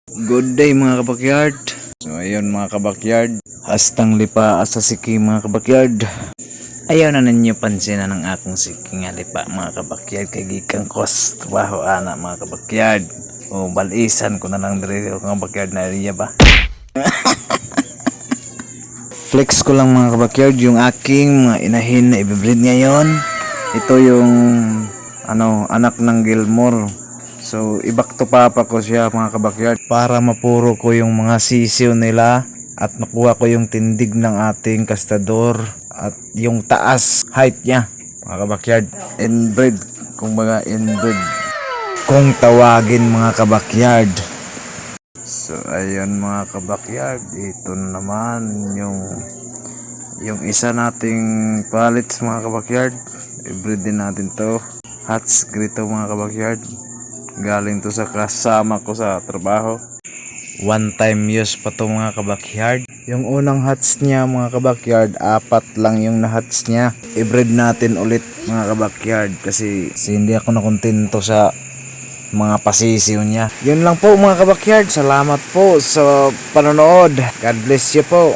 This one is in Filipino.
Good day mga kabakyard. So ayun mga kabakyard, hastang lipa sa siki mga kabakyard. Ayaw na ninyo pansinan ng akong siki nga lipa mga kabakyard kay gikan kos trabaho ana mga kabakyard. O balisan ko na lang diri sa kabakyard na area ba. Flex ko lang mga kabakyard yung aking mga inahin na ibibreed ngayon. Ito yung anak ng Gilmore. So ibak to papa ko siya mga kabakyard para mapuro ko yung mga sisiw nila at makuha ko yung tindig ng ating kastador at yung taas height niya mga kabakyard. Inbred, kumbaga inbred kung tawagin mga kabakyard. So ayun mga kabakyard, ito naman yung isa nating pallets mga kabakyard. I-breed din natin to. Hats grito mga kabakyard. Galing to sa kasama ko sa trabaho. One time use pa to mga kabakyard. Yung unang hats niya mga kabakyard, 4 lang yung na-hats niya. I-breed natin ulit mga kabakyard kasi hindi ako nakontento sa mga pasisiw niya. Yun lang po mga kabakyard. Salamat po sa panonood. God bless you po.